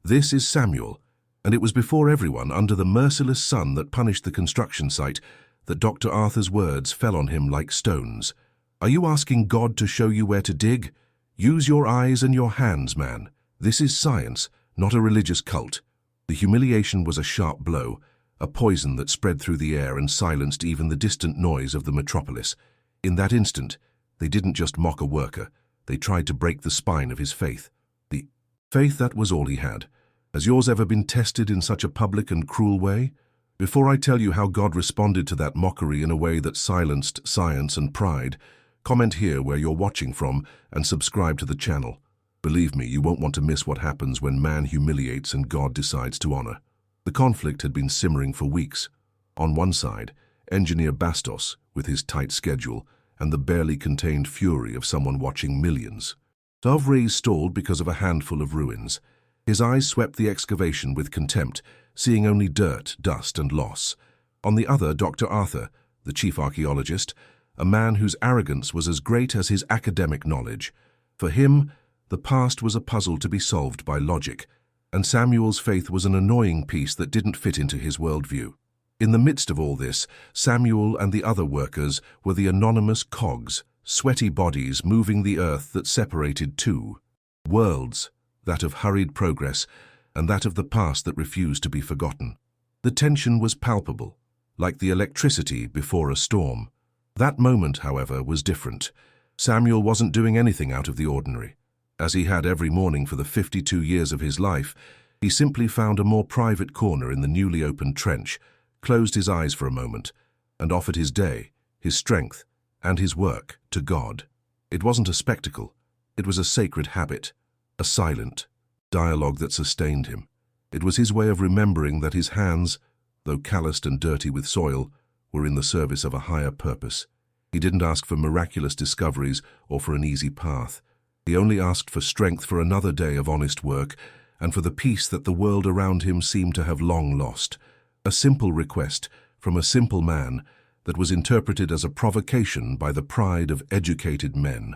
This is Samuel, and it was before everyone, under the merciless sun that punished the construction site, that Dr. Arthur's words fell on him like stones. Are you asking God to show you where to dig? Use your eyes and your hands, man. This is science, not a religious cult. The humiliation was a sharp blow, a poison that spread through the air and silenced even the distant noise of the metropolis. In that instant, they didn't just mock a worker, they tried to break the spine of his faith. The faith that was all he had. Has yours ever been tested in such a public and cruel way? Before I tell you how God responded to that mockery in a way that silenced science and pride, comment here where you're watching from and subscribe to the channel. Believe me, you won't want to miss what happens when man humiliates and God decides to honor. The conflict had been simmering for weeks. On one side, engineer Bastos, with his tight schedule, and the barely contained fury of someone watching millions. Dovray stalled because of a handful of ruins. His eyes swept the excavation with contempt, seeing only dirt, dust, and loss. On the other, Dr. Arthur, the chief archaeologist, a man whose arrogance was as great as his academic knowledge. For him, the past was a puzzle to be solved by logic, and Samuel's faith was an annoying piece that didn't fit into his worldview. In the midst of all this, Samuel and the other workers were the anonymous cogs, sweaty bodies moving the earth that separated two worlds, that of hurried progress and that of the past that refused to be forgotten. The tension was palpable, like the electricity before a storm. That moment, however, was different. Samuel wasn't doing anything out of the ordinary. As he had every morning for the 52 years of his life, he simply found a more private corner in the newly opened trench, closed his eyes for a moment, and offered his day, his strength, and his work to God. It wasn't a spectacle. It was a sacred habit, a silent dialogue that sustained him. It was his way of remembering that his hands, though calloused and dirty with soil, were in the service of a higher purpose. He didn't ask for miraculous discoveries or for an easy path. He only asked for strength for another day of honest work and for the peace that the world around him seemed to have long lost. A simple request from a simple man that was interpreted as a provocation by the pride of educated men.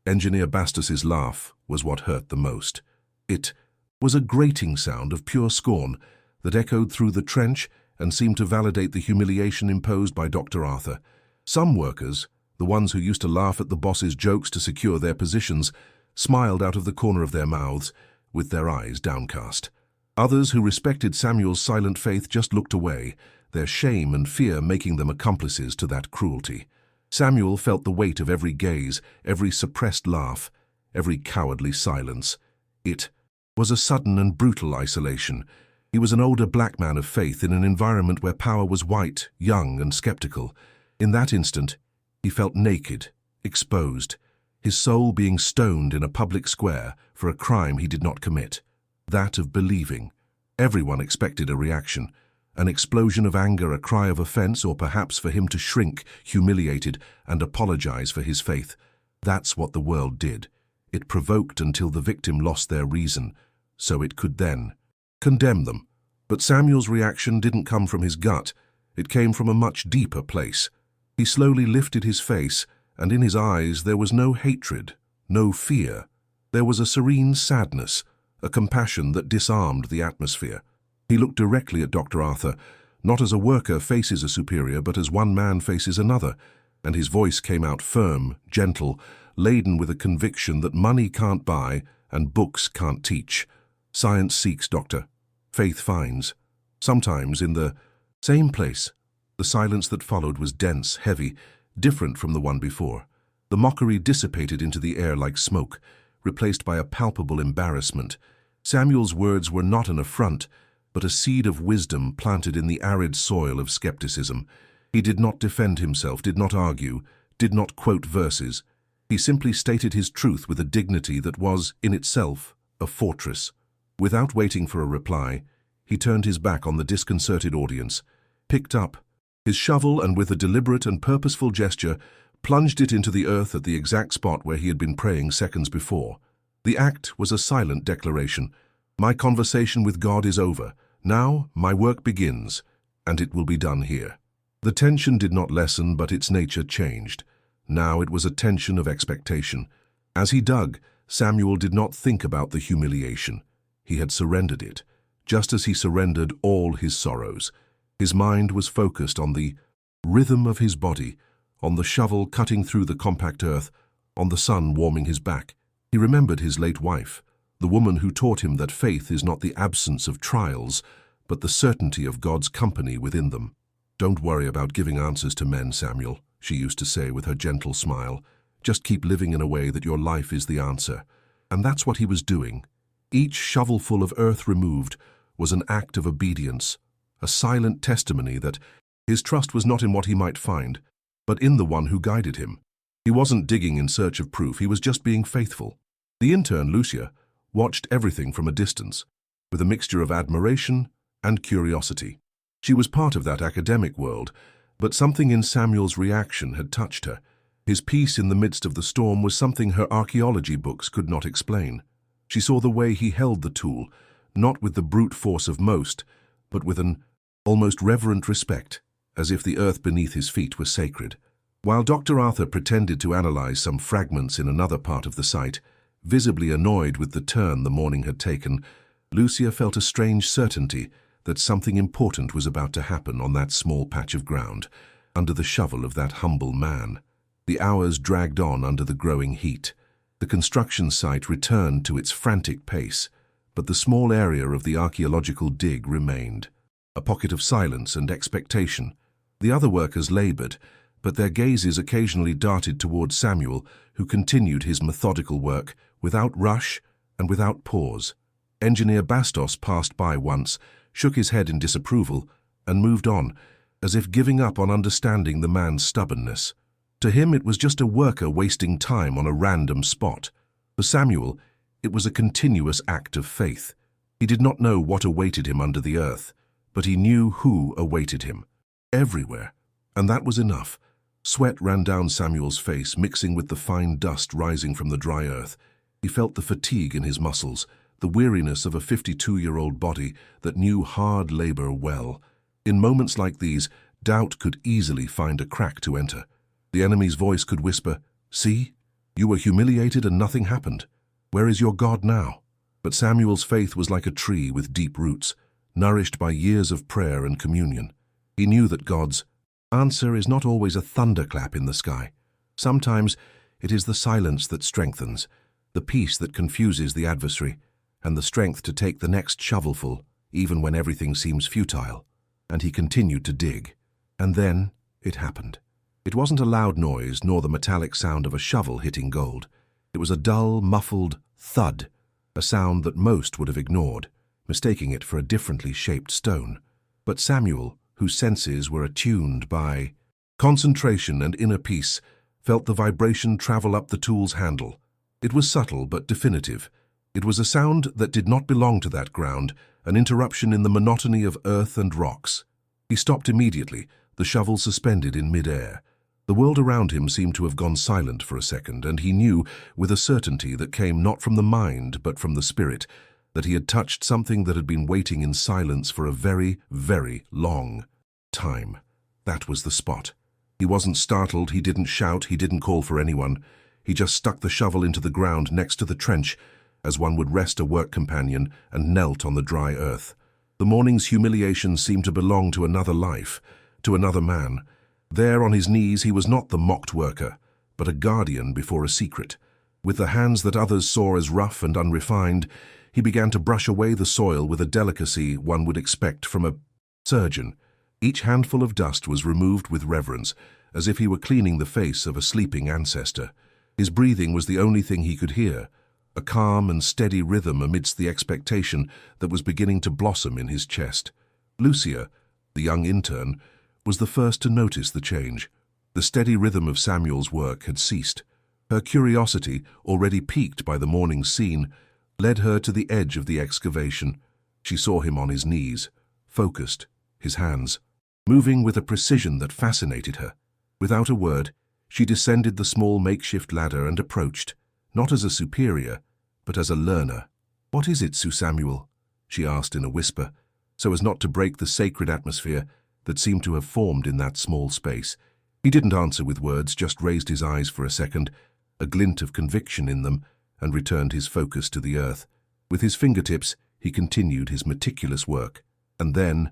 Engineer Bastos's laugh was what hurt the most. It was a grating sound of pure scorn that echoed through the trench and seemed to validate the humiliation imposed by Dr. Arthur. Some workers, the ones who used to laugh at the boss's jokes to secure their positions, smiled out of the corner of their mouths, with their eyes downcast. Others who respected Samuel's silent faith just looked away, their shame and fear making them accomplices to that cruelty. Samuel felt the weight of every gaze, every suppressed laugh, every cowardly silence. It was a sudden and brutal isolation. He was an older black man of faith in an environment where power was white, young, and skeptical. In that instant, he felt naked, exposed, his soul being stoned in a public square for a crime he did not commit, that of believing. Everyone expected a reaction, an explosion of anger, a cry of offense, or perhaps for him to shrink, humiliated, and apologize for his faith. That's what the world did. It provoked until the victim lost their reason, so it could then condemn them. But Samuel's reaction didn't come from his gut. It came from a much deeper place. He slowly lifted his face, and in his eyes there was no hatred, no fear. There was a serene sadness, a compassion that disarmed the atmosphere. He looked directly at Dr. Arthur, not as a worker faces a superior, but as one man faces another, and his voice came out firm, gentle, laden with a conviction that money can't buy and books can't teach. Science seeks, doctor. Faith finds. Sometimes in the same place. The silence that followed was dense, heavy, different from the one before. The mockery dissipated into the air like smoke, replaced by a palpable embarrassment. Samuel's words were not an affront, but a seed of wisdom planted in the arid soil of skepticism. He did not defend himself, did not argue, did not quote verses. He simply stated his truth with a dignity that was, in itself, a fortress. Without waiting for a reply, he turned his back on the disconcerted audience, picked up his shovel, and with a deliberate and purposeful gesture, plunged it into the earth at the exact spot where he had been praying seconds before. The act was a silent declaration. My conversation with God is over. Now my work begins, and it will be done here. The tension did not lessen, but its nature changed. Now it was a tension of expectation. As he dug, Samuel did not think about the humiliation. He had surrendered it, just as he surrendered all his sorrows. His mind was focused on the rhythm of his body, on the shovel cutting through the compact earth, on the sun warming his back. He remembered his late wife, the woman who taught him that faith is not the absence of trials, but the certainty of God's company within them. "Don't worry about giving answers to men, Samuel," she used to say with her gentle smile. "Just keep living in a way that your life is the answer." And that's what he was doing. Each shovelful of earth removed was an act of obedience, a silent testimony that his trust was not in what he might find, but in the one who guided him. He wasn't digging in search of proof, he was just being faithful. The intern, Lucia, watched everything from a distance, with a mixture of admiration and curiosity. She was part of that academic world, but something in Samuel's reaction had touched her. His peace in the midst of the storm was something her archaeology books could not explain. She saw the way he held the tool, not with the brute force of most, but with an almost reverent respect, as if the earth beneath his feet was sacred. While Dr. Arthur pretended to analyze some fragments in another part of the site, visibly annoyed with the turn the morning had taken, Lucia felt a strange certainty that something important was about to happen on that small patch of ground, under the shovel of that humble man. The hours dragged on under the growing heat. The construction site returned to its frantic pace, but the small area of the archaeological dig remained, a pocket of silence and expectation. The other workers labored, but their gazes occasionally darted toward Samuel, who continued his methodical work without rush and without pause. Engineer Bastos passed by once, shook his head in disapproval, and moved on, as if giving up on understanding the man's stubbornness. To him it was just a worker wasting time on a random spot. For Samuel, it was a continuous act of faith. He did not know what awaited him under the earth, but he knew who awaited him. Everywhere. And that was enough. Sweat ran down Samuel's face, mixing with the fine dust rising from the dry earth. He felt the fatigue in his muscles, the weariness of a 52-year-old body that knew hard labor well. In moments like these, doubt could easily find a crack to enter. The enemy's voice could whisper, "See, you were humiliated and nothing happened. Where is your God now?" But Samuel's faith was like a tree with deep roots, nourished by years of prayer and communion. He knew that God's answer is not always a thunderclap in the sky. Sometimes it is the silence that strengthens, the peace that confuses the adversary, and the strength to take the next shovelful, even when everything seems futile. And he continued to dig. And then it happened. It wasn't a loud noise, nor the metallic sound of a shovel hitting gold. It was a dull, muffled thud, a sound that most would have ignored, mistaking it for a differently shaped stone. But Samuel, whose senses were attuned by concentration and inner peace, felt the vibration travel up the tool's handle. It was subtle but definitive. It was a sound that did not belong to that ground, an interruption in the monotony of earth and rocks. He stopped immediately, the shovel suspended in mid-air. The world around him seemed to have gone silent for a second, and he knew, with a certainty that came not from the mind but from the spirit, that he had touched something that had been waiting in silence for a very, very long time. That was the spot. He wasn't startled, he didn't shout, he didn't call for anyone. He just stuck the shovel into the ground next to the trench, as one would rest a work companion, and knelt on the dry earth. The morning's humiliation seemed to belong to another life, to another man. There on his knees he was not the mocked worker, but a guardian before a secret. With the hands that others saw as rough and unrefined, he began to brush away the soil with a delicacy one would expect from a surgeon. Each handful of dust was removed with reverence, as if he were cleaning the face of a sleeping ancestor. His breathing was the only thing he could hear, a calm and steady rhythm amidst the expectation that was beginning to blossom in his chest. Lucia, the young intern, was the first to notice the change. The steady rhythm of Samuel's work had ceased. Her curiosity, already piqued by the morning's scene, led her to the edge of the excavation. She saw him on his knees, focused, his hands moving with a precision that fascinated her. Without a word, she descended the small makeshift ladder and approached, not as a superior, but as a learner. "What is it, Sir Samuel?" she asked in a whisper, so as not to break the sacred atmosphere that seemed to have formed in that small space. He didn't answer with words, just raised his eyes for a second, a glint of conviction in them, and returned his focus to the earth. With his fingertips, he continued his meticulous work. And then,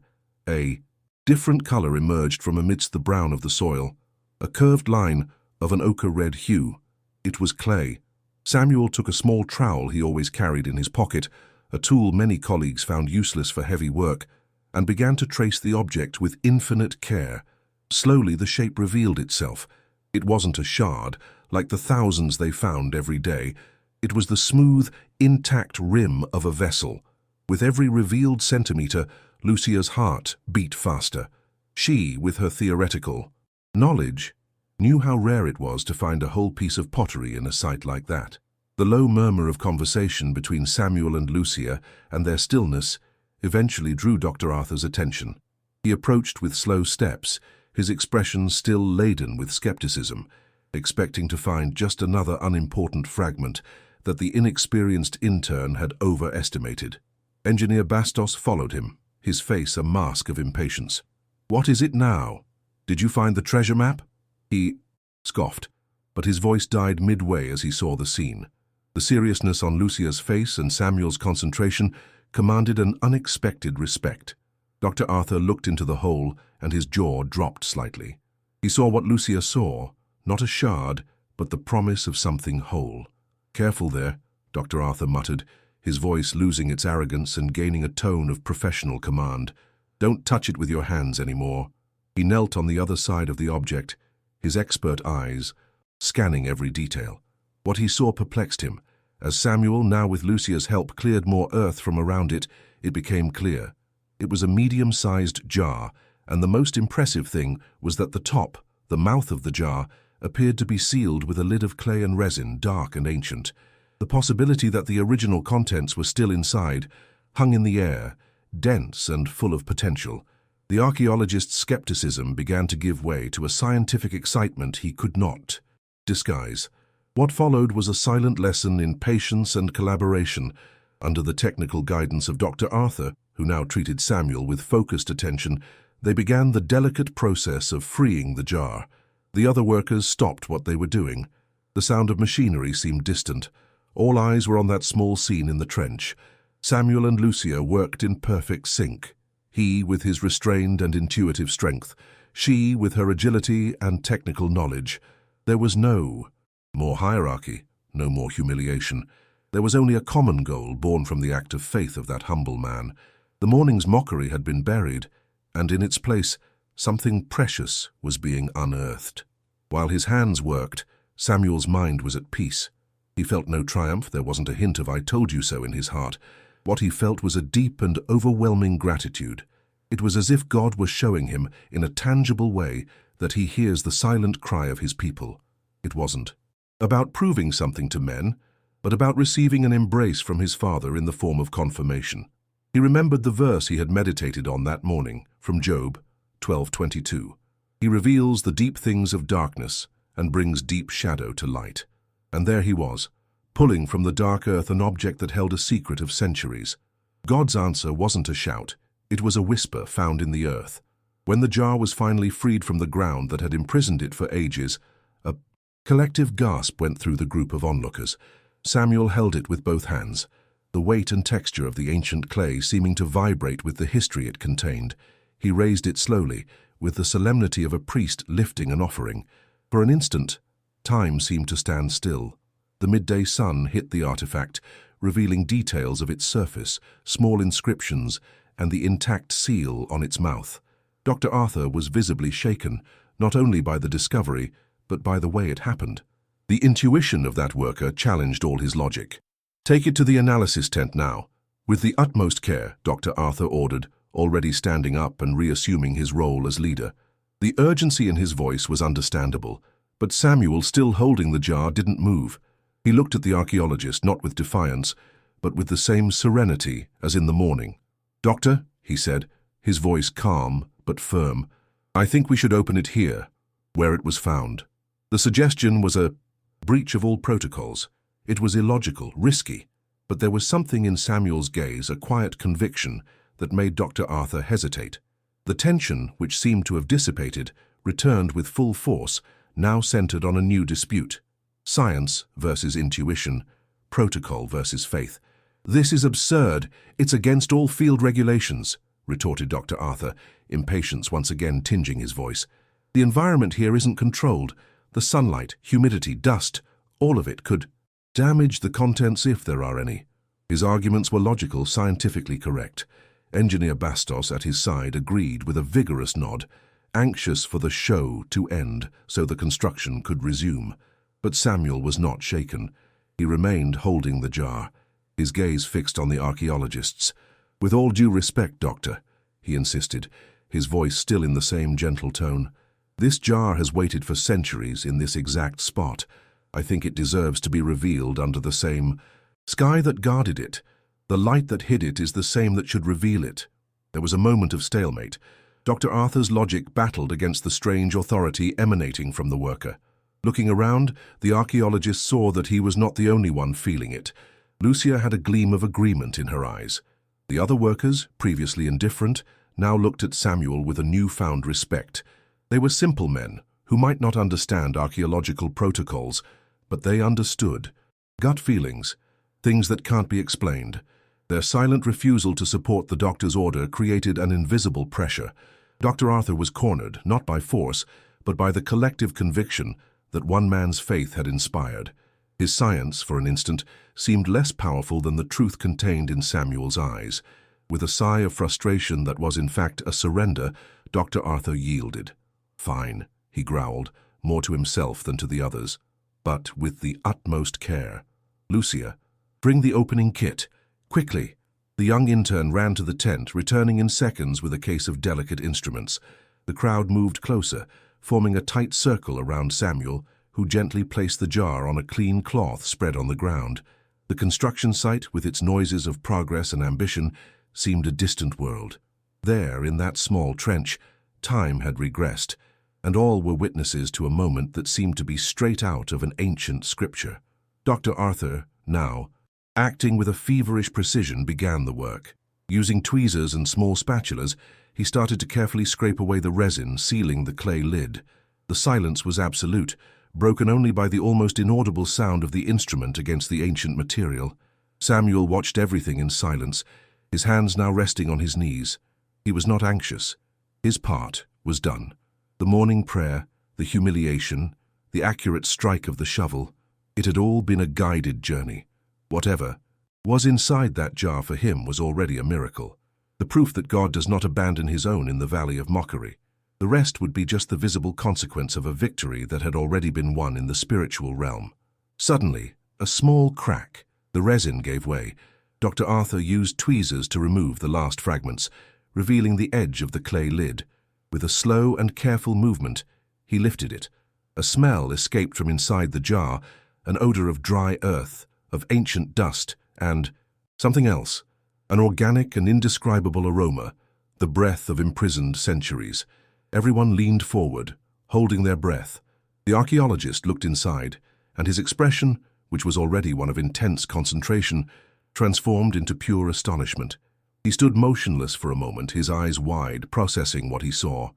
a different color emerged from amidst the brown of the soil, a curved line of an ochre-red hue. It was clay. Samuel took a small trowel he always carried in his pocket, a tool many colleagues found useless for heavy work, and began to trace the object with infinite care. Slowly the shape revealed itself. It wasn't a shard, like the thousands they found every day. It was the smooth, intact rim of a vessel. With every revealed centimeter, Lucia's heart beat faster. She, with her theoretical knowledge, knew how rare it was to find a whole piece of pottery in a site like that. The low murmur of conversation between Samuel and Lucia, and their stillness, eventually drew Dr. Arthur's attention. He approached with slow steps, his expression still laden with skepticism, expecting to find just another unimportant fragment that the inexperienced intern had overestimated. Engineer Bastos followed him, his face a mask of impatience. "What is it now? Did you find the treasure map?" He scoffed, but his voice died midway as he saw the scene. The seriousness on Lucia's face and Samuel's concentration commanded an unexpected respect. Dr. Arthur looked into the hole, and his jaw dropped slightly. He saw what Lucia saw, not a shard, but the promise of something whole. "Careful there," Dr. Arthur muttered, his voice losing its arrogance and gaining a tone of professional command. "Don't touch it with your hands anymore." He knelt on the other side of the object, his expert eyes scanning every detail. What he saw perplexed him. As Samuel, now with Lucia's help, cleared more earth from around it, it became clear. It was a medium-sized jar, and the most impressive thing was that the top, the mouth of the jar, appeared to be sealed with a lid of clay and resin, dark and ancient. The possibility that the original contents were still inside hung in the air, dense and full of potential. The archaeologist's skepticism began to give way to a scientific excitement he could not disguise. What followed was a silent lesson in patience and collaboration. Under the technical guidance of Dr. Arthur, who now treated Samuel with focused attention, they began the delicate process of freeing the jar. The other workers stopped what they were doing. The sound of machinery seemed distant. All eyes were on that small scene in the trench. Samuel and Lucia worked in perfect sync. He with his restrained and intuitive strength, she with her agility and technical knowledge. There was no more hierarchy, no more humiliation. There was only a common goal born from the act of faith of that humble man. The morning's mockery had been buried, and in its place, something precious was being unearthed. While his hands worked, Samuel's mind was at peace. He felt no triumph, there wasn't a hint of "I told you so" in his heart. What he felt was a deep and overwhelming gratitude. It was as if God was showing him, in a tangible way, that he hears the silent cry of his people. It wasn't about proving something to men, but about receiving an embrace from his Father in the form of confirmation. He remembered the verse he had meditated on that morning, from Job 12:22. He reveals the deep things of darkness and brings deep shadow to light. And there he was, pulling from the dark earth an object that held a secret of centuries. God's answer wasn't a shout, it was a whisper found in the earth. When the jar was finally freed from the ground that had imprisoned it for ages, a collective gasp went through the group of onlookers. Samuel held it with both hands, the weight and texture of the ancient clay seeming to vibrate with the history it contained. He raised it slowly, with the solemnity of a priest lifting an offering. For an instant, time seemed to stand still. The midday sun hit the artifact, revealing details of its surface, small inscriptions, and the intact seal on its mouth. Dr. Arthur was visibly shaken, not only by the discovery, but by the way it happened. The intuition of that worker challenged all his logic. "Take it to the analysis tent now." With the utmost care, Dr. Arthur ordered, already standing up and reassuming his role as leader. The urgency in his voice was understandable, but Samuel, still holding the jar, didn't move. He looked at the archaeologist, not with defiance, but with the same serenity as in the morning. "Doctor," he said, his voice calm but firm, "I think we should open it here, where it was found." The suggestion was a breach of all protocols. It was illogical, risky, but there was something in Samuel's gaze, a quiet conviction, that made Dr. Arthur hesitate. The tension, which seemed to have dissipated, returned with full force, now centered on a new dispute. Science versus intuition, protocol versus faith. "This is absurd. It's against all field regulations," retorted Dr. Arthur, impatience once again tinging his voice. "The environment here isn't controlled. The sunlight, humidity, dust, all of it could damage the contents if there are any." His arguments were logical, scientifically correct. Engineer Bastos at his side agreed with a vigorous nod, anxious for the show to end so the construction could resume. But Samuel was not shaken. He remained holding the jar, his gaze fixed on the archaeologists. "With all due respect, Doctor," he insisted, his voice still in the same gentle tone, "this jar has waited for centuries in this exact spot. I think it deserves to be revealed under the same sky that guarded it. The light that hid it is the same that should reveal it." There was a moment of stalemate. Dr. Arthur's logic battled against the strange authority emanating from the worker. Looking around, the archaeologist saw that he was not the only one feeling it. Lucia had a gleam of agreement in her eyes. The other workers, previously indifferent, now looked at Samuel with a newfound respect. They were simple men who might not understand archaeological protocols, but they understood. Gut feelings, things that can't be explained. Their silent refusal to support the doctor's order created an invisible pressure. Dr. Arthur was cornered, not by force, but by the collective conviction that one man's faith had inspired. His science, for an instant, seemed less powerful than the truth contained in Samuel's eyes. With a sigh of frustration that was in fact a surrender, Dr. Arthur yielded. "Fine," he growled, more to himself than to the others, but with the utmost care. "Lucia, bring the opening kit, quickly." The young intern ran to the tent, returning in seconds with a case of delicate instruments. The crowd moved closer, forming a tight circle around Samuel, who gently placed the jar on a clean cloth spread on the ground. The construction site, with its noises of progress and ambition, seemed a distant world. There, in that small trench, time had regressed, and all were witnesses to a moment that seemed to be straight out of an ancient scripture. Dr. Arthur, now, acting with a feverish precision, began the work. Using tweezers and small spatulas, he started to carefully scrape away the resin, sealing the clay lid. The silence was absolute, broken only by the almost inaudible sound of the instrument against the ancient material. Samuel watched everything in silence, his hands now resting on his knees. He was not anxious. His part was done. The morning prayer, the humiliation, the accurate strike of the shovel, it had all been a guided journey. Whatever was inside that jar for him was already a miracle, the proof that God does not abandon his own in the valley of mockery. The rest would be just the visible consequence of a victory that had already been won in the spiritual realm. Suddenly, a small crack. The resin gave way. Dr. Arthur used tweezers to remove the last fragments, revealing the edge of the clay lid. With a slow and careful movement, he lifted it. A smell escaped from inside the jar, an odor of dry earth, of ancient dust, and something else, an organic and indescribable aroma, the breath of imprisoned centuries. Everyone leaned forward, holding their breath. The archaeologist looked inside, and his expression, which was already one of intense concentration, transformed into pure astonishment. He stood motionless for a moment, his eyes wide, processing what he saw.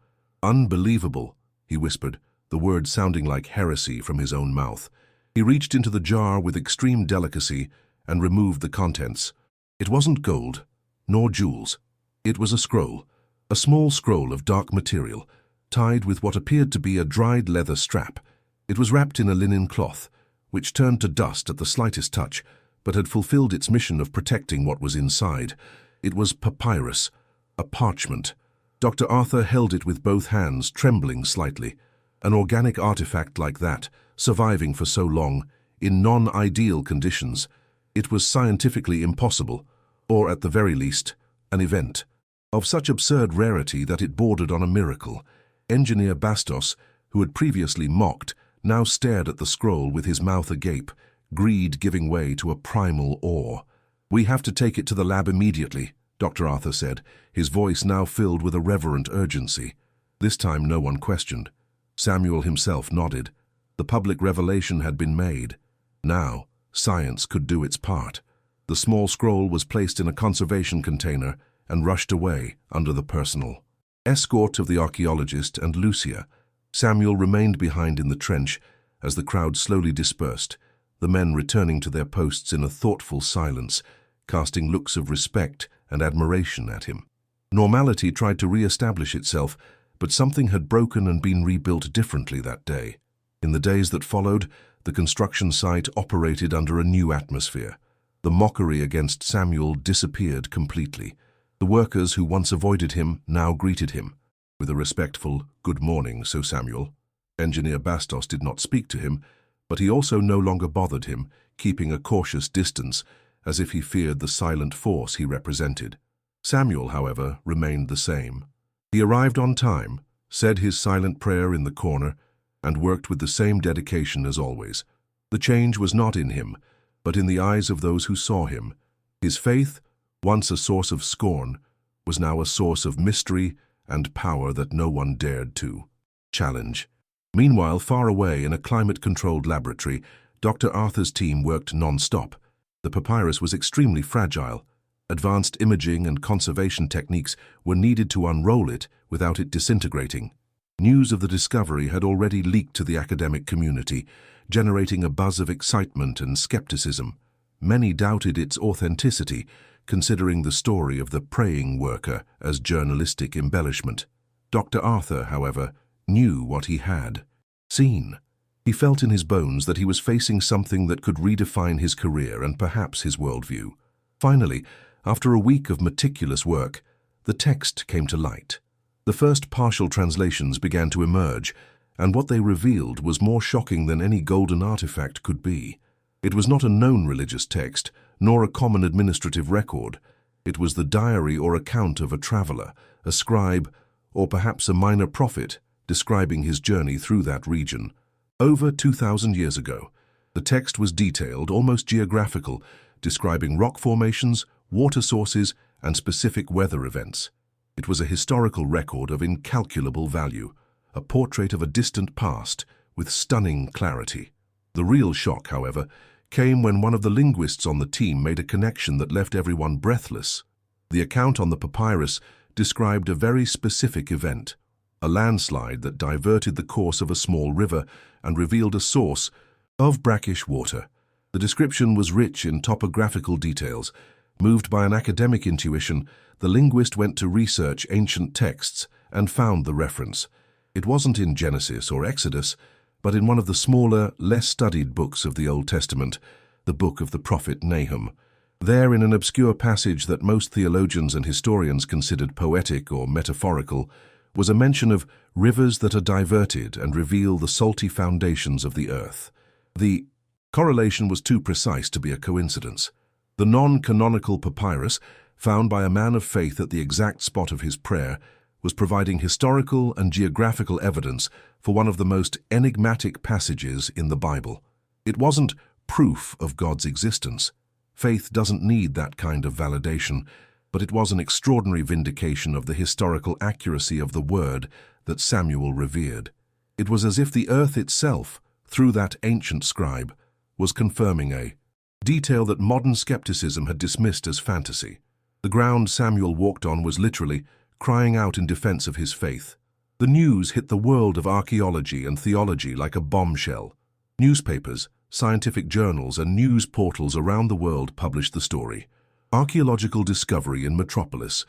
"Unbelievable," he whispered, the words sounding like heresy from his own mouth. He reached into the jar with extreme delicacy and removed the contents. It wasn't gold, nor jewels. It was a scroll, a small scroll of dark material, tied with what appeared to be a dried leather strap. It was wrapped in a linen cloth, which turned to dust at the slightest touch, but had fulfilled its mission of protecting what was inside. It was papyrus, a parchment. Dr. Arthur held it with both hands, trembling slightly. An organic artifact like that, surviving for so long, in non-ideal conditions, it was scientifically impossible, or at the very least, an event. Of such absurd rarity that it bordered on a miracle. Engineer Bastos, who had previously mocked, now stared at the scroll with his mouth agape, greed giving way to a primal awe. "We have to take it to the lab immediately," Dr. Arthur said, his voice now filled with a reverent urgency. This time no one questioned. Samuel himself nodded. The public revelation had been made. Now, science could do its part. The small scroll was placed in a conservation container and rushed away under the personal escort of the archaeologist and Lucia. Samuel remained behind in the trench as the crowd slowly dispersed, the men returning to their posts in a thoughtful silence, casting looks of respect and admiration at him. Normality tried to re-establish itself, but something had broken and been rebuilt differently that day. In the days that followed, the construction site operated under a new atmosphere. The mockery against Samuel disappeared completely. The workers who once avoided him now greeted him with a respectful, "Good morning, Sir Samuel." Engineer Bastos did not speak to him, but he also no longer bothered him, keeping a cautious distance, as if he feared the silent force he represented. Samuel, however, remained the same. He arrived on time, said his silent prayer in the corner, and worked with the same dedication as always. The change was not in him, but in the eyes of those who saw him. His faith, once a source of scorn, was now a source of mystery and power that no one dared to challenge. Meanwhile, far away in a climate-controlled laboratory, Dr. Arthur's team worked non-stop. The papyrus was extremely fragile. Advanced imaging and conservation techniques were needed to unroll it without it disintegrating. News of the discovery had already leaked to the academic community, generating a buzz of excitement and skepticism. Many doubted its authenticity, considering the story of the praying worker as journalistic embellishment. Dr. Arthur, however, knew what he had seen. He felt in his bones that he was facing something that could redefine his career and perhaps his worldview. Finally, after a week of meticulous work, the text came to light. The first partial translations began to emerge, and what they revealed was more shocking than any golden artifact could be. It was not a known religious text, nor a common administrative record. It was the diary or account of a traveler, a scribe, or perhaps a minor prophet, describing his journey through that region. Over 2,000 years ago, the text was detailed, almost geographical, describing rock formations, water sources, and specific weather events. It was a historical record of incalculable value, a portrait of a distant past with stunning clarity. The real shock, however, came when one of the linguists on the team made a connection that left everyone breathless. The account on the papyrus described a very specific event, a landslide that diverted the course of a small river and revealed a source of brackish water. The description was rich in topographical details. Moved by an academic intuition, the linguist went to research ancient texts and found the reference. It wasn't in Genesis or Exodus, but in one of the smaller, less studied books of the Old Testament, the book of the prophet Nahum. There, in an obscure passage that most theologians and historians considered poetic or metaphorical, was a mention of rivers that are diverted and reveal the salty foundations of the earth. The correlation was too precise to be a coincidence. The non-canonical papyrus, found by a man of faith at the exact spot of his prayer, was providing historical and geographical evidence for one of the most enigmatic passages in the Bible. It wasn't proof of God's existence. Faith doesn't need that kind of validation, but it was an extraordinary vindication of the historical accuracy of the word that Samuel revered. It was as if the earth itself, through that ancient scribe, was confirming a detail that modern skepticism had dismissed as fantasy. The ground Samuel walked on was literally crying out in defense of his faith. The news hit the world of archaeology and theology like a bombshell. Newspapers, scientific journals, and news portals around the world published the story. Archaeological discovery in Metropolis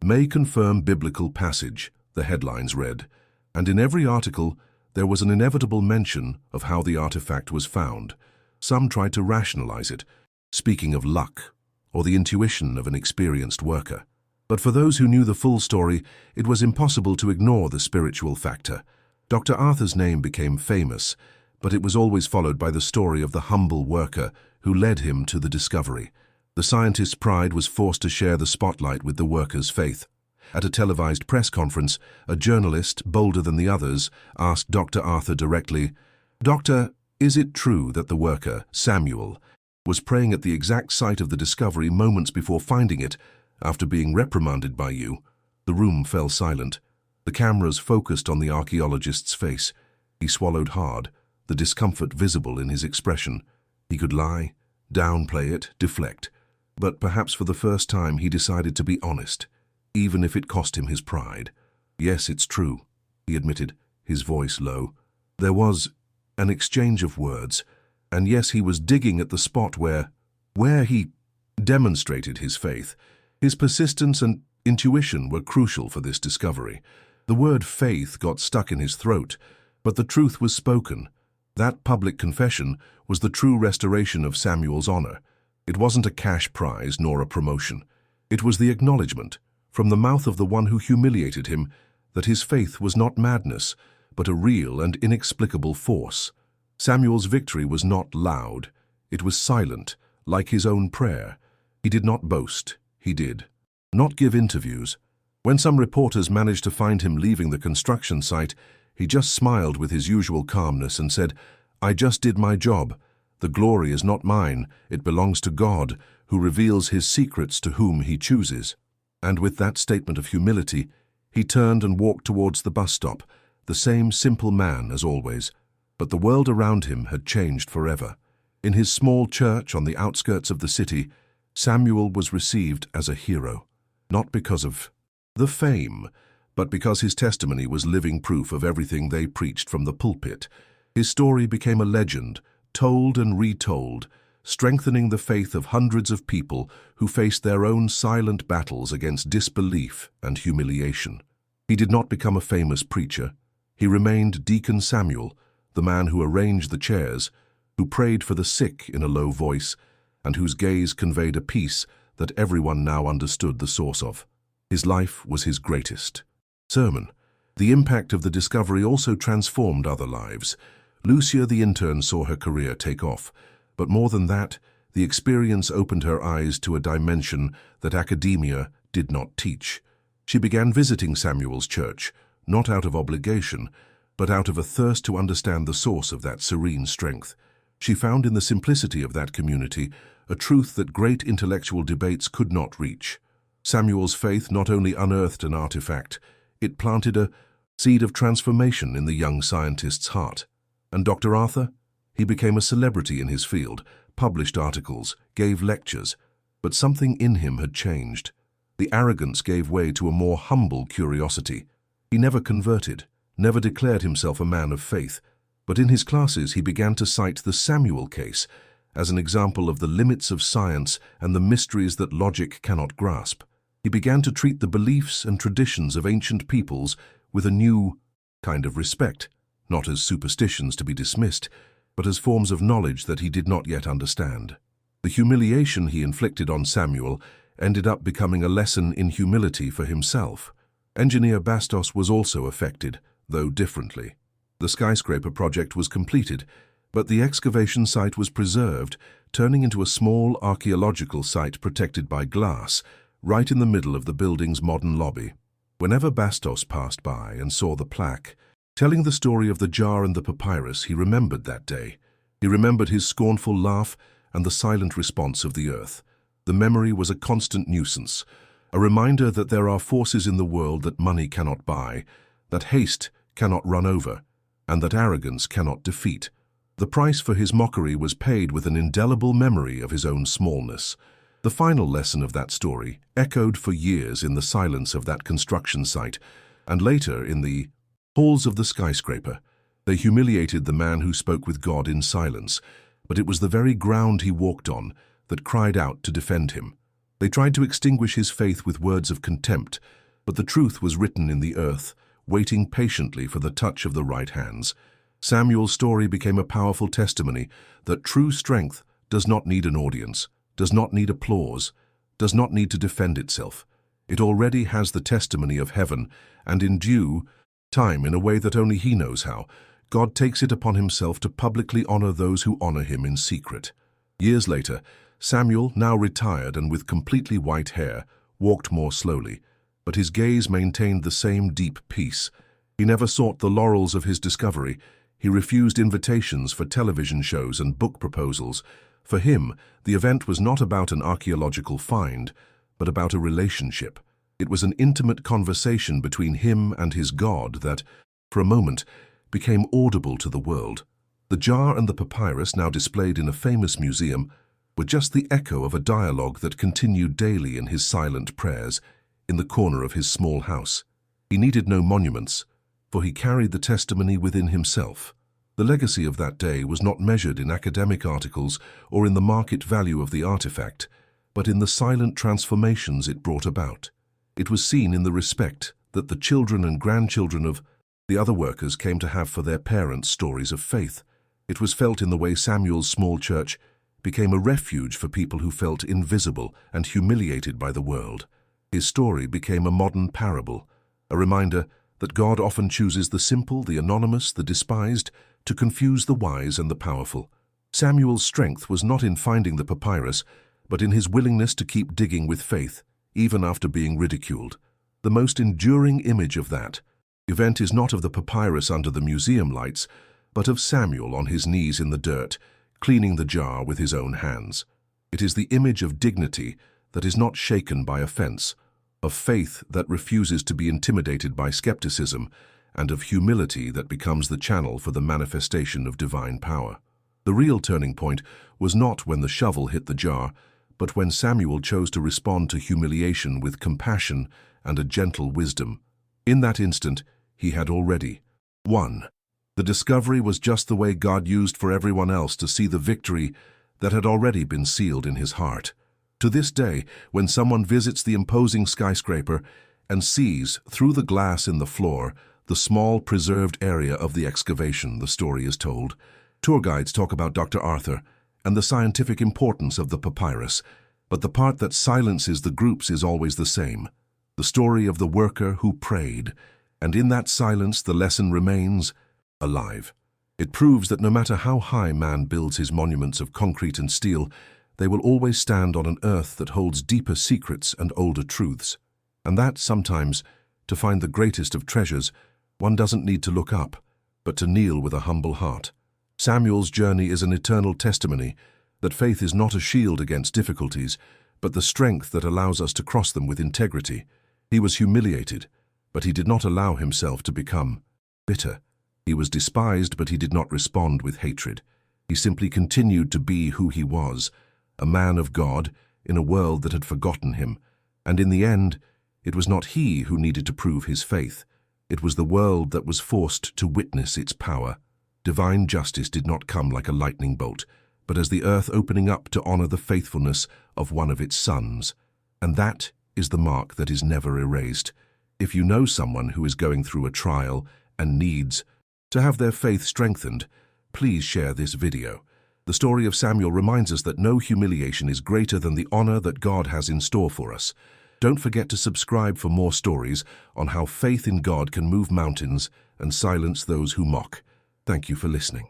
may confirm biblical passage, the headlines read, and in every article there was an inevitable mention of how the artifact was found. Some tried to rationalize it, speaking of luck or the intuition of an experienced worker. But for those who knew the full story, it was impossible to ignore the spiritual factor. Dr. Arthur's name became famous, but it was always followed by the story of the humble worker who led him to the discovery. The scientist's pride was forced to share the spotlight with the worker's faith. At a televised press conference, a journalist, bolder than the others, asked Dr. Arthur directly, "Doctor, is it true that the worker, Samuel, was praying at the exact site of the discovery moments before finding it, after being reprimanded by you?" The room fell silent. The cameras focused on the archaeologist's face. He swallowed hard, the discomfort visible in his expression. He could lie, downplay it, deflect. But perhaps for the first time he decided to be honest, even if it cost him his pride. "Yes, it's true," he admitted, his voice low. There was an exchange of words, and yes, he was digging at the spot where he demonstrated his faith. His persistence and intuition were crucial for this discovery. The word faith got stuck in his throat, but the truth was spoken. That public confession was the true restoration of Samuel's honor. It wasn't a cash prize nor a promotion. It was the acknowledgement, from the mouth of the one who humiliated him, that his faith was not madness, but a real and inexplicable force. Samuel's victory was not loud. It was silent, like his own prayer. He did not boast. He did not give interviews. When some reporters managed to find him leaving the construction site, he just smiled with his usual calmness and said, "I just did my job. The glory is not mine. It belongs to God, who reveals his secrets to whom he chooses." And with that statement of humility, he turned and walked towards the bus stop, the same simple man as always. But the world around him had changed forever. In his small church on the outskirts of the city, Samuel was received as a hero, not because of the fame, but because his testimony was living proof of everything they preached from the pulpit. His story became a legend, told and retold, strengthening the faith of hundreds of people who faced their own silent battles against disbelief and humiliation. He did not become a famous preacher. He remained Deacon Samuel, the man who arranged the chairs, who prayed for the sick in a low voice, and whose gaze conveyed a peace that everyone now understood the source of. His life was his greatest sermon. The impact of the discovery also transformed other lives. Lucia the intern saw her career take off, but more than that, the experience opened her eyes to a dimension that academia did not teach. She began visiting Samuel's church, not out of obligation, but out of a thirst to understand the source of that serene strength. She found in the simplicity of that community a truth that great intellectual debates could not reach. Samuel's faith not only unearthed an artifact, it planted a seed of transformation in the young scientist's heart. And Dr. Arthur? He became a celebrity in his field, published articles, gave lectures, but something in him had changed. The arrogance gave way to a more humble curiosity. He never converted, never declared himself a man of faith, but in his classes he began to cite the Samuel case as an example of the limits of science and the mysteries that logic cannot grasp. He began to treat the beliefs and traditions of ancient peoples with a new kind of respect, not as superstitions to be dismissed, but as forms of knowledge that he did not yet understand. The humiliation he inflicted on Samuel ended up becoming a lesson in humility for himself. Engineer Bastos was also affected, though differently. The skyscraper project was completed, but the excavation site was preserved, turning into a small archaeological site protected by glass, right in the middle of the building's modern lobby. Whenever Bastos passed by and saw the plaque, telling the story of the jar and the papyrus, he remembered that day. He remembered his scornful laugh and the silent response of the earth. The memory was a constant nuisance, a reminder that there are forces in the world that money cannot buy, that haste cannot run over, and that arrogance cannot defeat. The price for his mockery was paid with an indelible memory of his own smallness. The final lesson of that story echoed for years in the silence of that construction site, and later in the halls of the skyscraper. They humiliated the man who spoke with God in silence, but it was the very ground he walked on that cried out to defend him. They tried to extinguish his faith with words of contempt, but the truth was written in the earth, waiting patiently for the touch of the right hands. Samuel's story became a powerful testimony that true strength does not need an audience, does not need applause, does not need to defend itself. It already has the testimony of heaven, and in due time, in a way that only he knows how, God takes it upon himself to publicly honor those who honor him in secret. Years later, Samuel, now retired and with completely white hair, walked more slowly, but his gaze maintained the same deep peace. He never sought the laurels of his discovery. He refused invitations for television shows and book proposals. For him, the event was not about an archaeological find, but about a relationship. It was an intimate conversation between him and his God that, for a moment, became audible to the world. The jar and the papyrus, now displayed in a famous museum, were just the echo of a dialogue that continued daily in his silent prayers in the corner of his small house. He needed no monuments, for he carried the testimony within himself. The legacy of that day was not measured in academic articles or in the market value of the artifact, but in the silent transformations it brought about. It was seen in the respect that the children and grandchildren of the other workers came to have for their parents' stories of faith. It was felt in the way Samuel's small church became a refuge for people who felt invisible and humiliated by the world. His story became a modern parable, a reminder that God often chooses the simple, the anonymous, the despised, to confuse the wise and the powerful. Samuel's strength was not in finding the papyrus, but in his willingness to keep digging with faith, even after being ridiculed. The most enduring image of that event is not of the papyrus under the museum lights, but of Samuel on his knees in the dirt, cleaning the jar with his own hands. It is the image of dignity that is not shaken by offense, of faith that refuses to be intimidated by skepticism, and of humility that becomes the channel for the manifestation of divine power. The real turning point was not when the shovel hit the jar, but when Samuel chose to respond to humiliation with compassion and a gentle wisdom. In that instant, he had already won. The discovery was just the way God used for everyone else to see the victory that had already been sealed in his heart. To this day, when someone visits the imposing skyscraper and sees, through the glass in the floor, the small preserved area of the excavation, the story is told. Tour guides talk about Dr. Arthur and the scientific importance of the papyrus, but the part that silences the groups is always the same. The story of the worker who prayed, and in that silence the lesson remains alive. It proves that no matter how high man builds his monuments of concrete and steel, they will always stand on an earth that holds deeper secrets and older truths. And that, sometimes, to find the greatest of treasures, one doesn't need to look up, but to kneel with a humble heart. Samuel's journey is an eternal testimony that faith is not a shield against difficulties, but the strength that allows us to cross them with integrity. He was humiliated, but he did not allow himself to become bitter. He was despised, but he did not respond with hatred. He simply continued to be who he was, a man of God in a world that had forgotten him. And in the end, it was not he who needed to prove his faith. It was the world that was forced to witness its power. Divine justice did not come like a lightning bolt, but as the earth opening up to honor the faithfulness of one of its sons. And that is the mark that is never erased. If you know someone who is going through a trial and needs to have their faith strengthened, please share this video. The story of Samuel reminds us that no humiliation is greater than the honor that God has in store for us. Don't forget to subscribe for more stories on how faith in God can move mountains and silence those who mock. Thank you for listening.